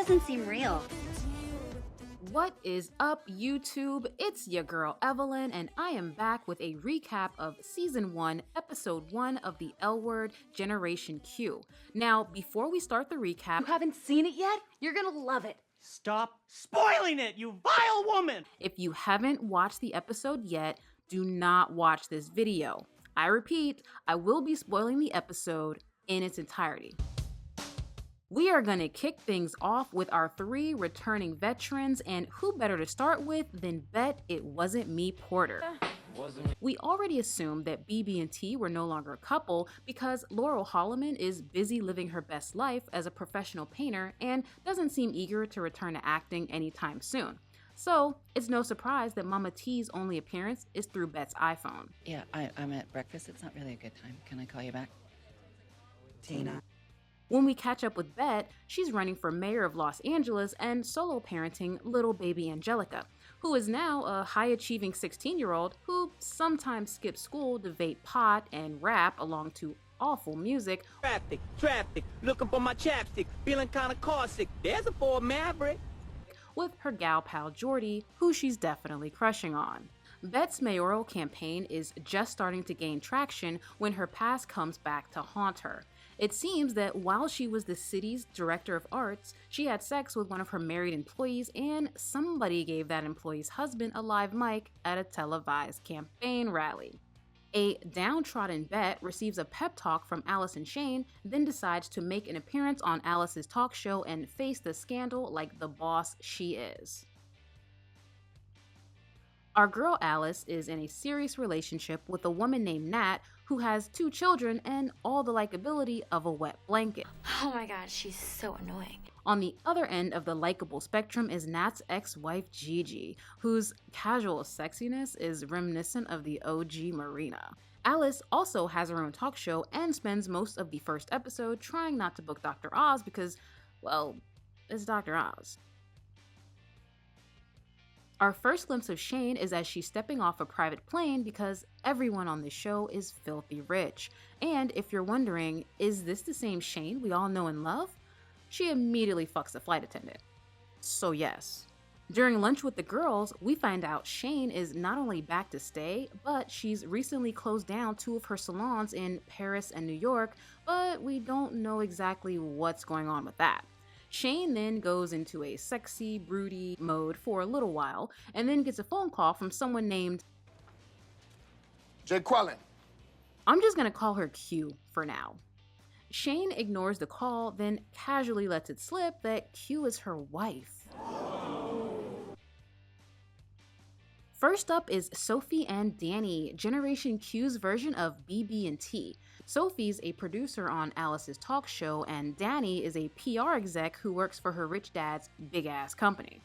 doesn't seem real. What is up, YouTube? It's your girl Evelyn, and I am back with a recap of Season 1, Episode 1 of the L Word, Generation Q. Now, before we start the recap, You haven't seen it yet? You're gonna love it. Stop spoiling it, you vile woman! if you haven't watched the episode yet, do not watch this video. I repeat, I will be spoiling the episode in its entirety. We are going to kick things off with our 3 returning veterans, and who better to start with than Bette It Wasn't Me Porter. We already assumed that BB and T were no longer a couple because Laurel Holloman is busy living her best life as a professional painter and doesn't seem eager to return to acting anytime soon. So, it's no surprise that Mama T's only appearance is through Bette's iPhone. Yeah, I'm at breakfast. It's not really a good time. Can I call you back? Tina. When we catch up with Bette, she's running for mayor of Los Angeles and solo parenting little baby Angelica, who is now a high-achieving 16-year-old who sometimes skips school to vape pot and rap along to awful music. Traffic, looking for my chapstick, feeling kinda caustic. There's a Ford Maverick. With her gal pal Jordy, who she's definitely crushing on. Bette's mayoral campaign is just starting to gain traction when her past comes back to haunt her. It seems that while she was the city's director of arts, she had sex with one of her married employees, and somebody gave that employee's husband a live mic at a televised campaign rally. A downtrodden Bette receives a pep talk from Alice and Shane, then decides to make an appearance on Alice's talk show and face the scandal like the boss she is. Our girl Alice is in a serious relationship with a woman named Nat who has 2 children and all the likability of a wet blanket. Oh my god, she's so annoying. On the other end of the likable spectrum is Nat's ex-wife Gigi, whose casual sexiness is reminiscent of the OG Marina. Alice also has her own talk show and spends most of the first episode trying not to book Dr. Oz because, well, it's Dr. Oz. Our first glimpse of Shane is as she's stepping off a private plane because everyone on this show is filthy rich. And if you're wondering, is this the same Shane we all know and love? She immediately fucks the flight attendant. So yes. During lunch with the girls, we find out Shane is not only back to stay, but she's recently closed down 2 of her salons in Paris and New York, but we don't know exactly what's going on with that. Shane then goes into a sexy, broody mode for a little while, and then gets a phone call from someone named Jay Quellen. I'm just gonna call her Q for now. Shane ignores the call, then casually lets it slip that Q is her wife. First up is Sophie and Dani, Generation Q's version of BB and T. Sophie's a producer on Alice's talk show, and Dani is a PR exec who works for her rich dad's big-ass company.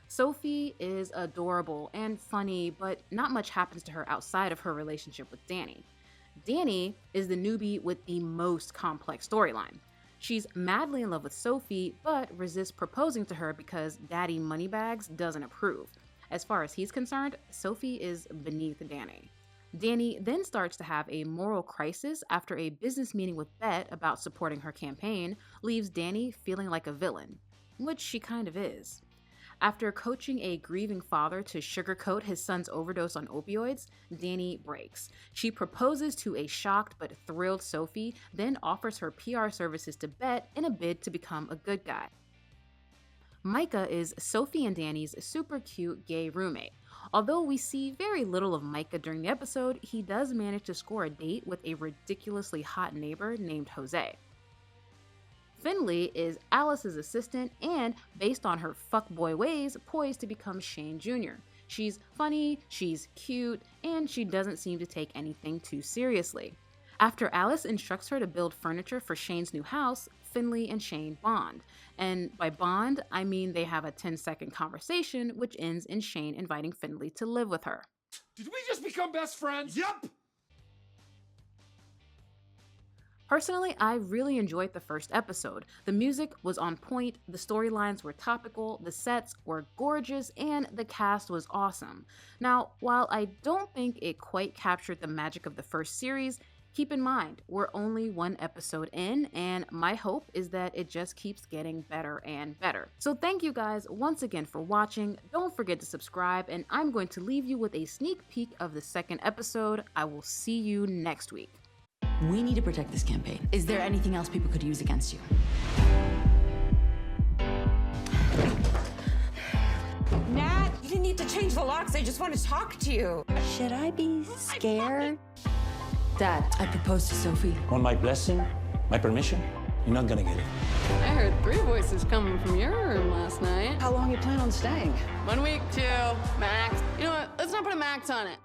Sophie is adorable and funny, but not much happens to her outside of her relationship with Dani. Dani is the newbie with the most complex storyline. She's madly in love with Sophie, but resists proposing to her because Daddy Moneybags doesn't approve. As far as he's concerned, Sophie is beneath Dani. Dani then starts to have a moral crisis after a business meeting with Bette about supporting her campaign leaves Dani feeling like a villain, which she kind of is. After coaching a grieving father to sugarcoat his son's overdose on opioids, Dani breaks. She proposes to a shocked but thrilled Sophie, then offers her PR services to Bette in a bid to become a good guy. Micah is Sophie and Dani's super cute gay roommate. Although we see very little of Micah during the episode, he does manage to score a date with a ridiculously hot neighbor named Jose. Finley is Alice's assistant and, based on her fuckboy ways, poised to become Shane Jr. She's funny, she's cute, and she doesn't seem to take anything too seriously. After Alice instructs her to build furniture for Shane's new house, Finley and Shane bond. And by bond, I mean they have a 10-second conversation, which ends in Shane inviting Finley to live with her. Did we just become best friends? Yup! Personally, I really enjoyed the first episode. The music was on point, the storylines were topical, the sets were gorgeous, and the cast was awesome. Now, while I don't think it quite captured the magic of the first series, Keep in mind, we're only one episode in, and my hope is that it just keeps getting better and better. So thank you guys once again for watching. Don't forget to subscribe, and I'm going to leave you with a sneak peek of the second episode. I will see you next week. We need to protect this campaign. Is there anything else people could use against you? Nat, you didn't need to change the locks. I just want to talk to you. Should I be scared? Dad, I proposed to Sophie. Want my blessing? My permission? You're not gonna get it. I heard 3 voices coming from your room last night. How long you plan on staying? 1 week, 2, max. You know what? Let's not put a max on it.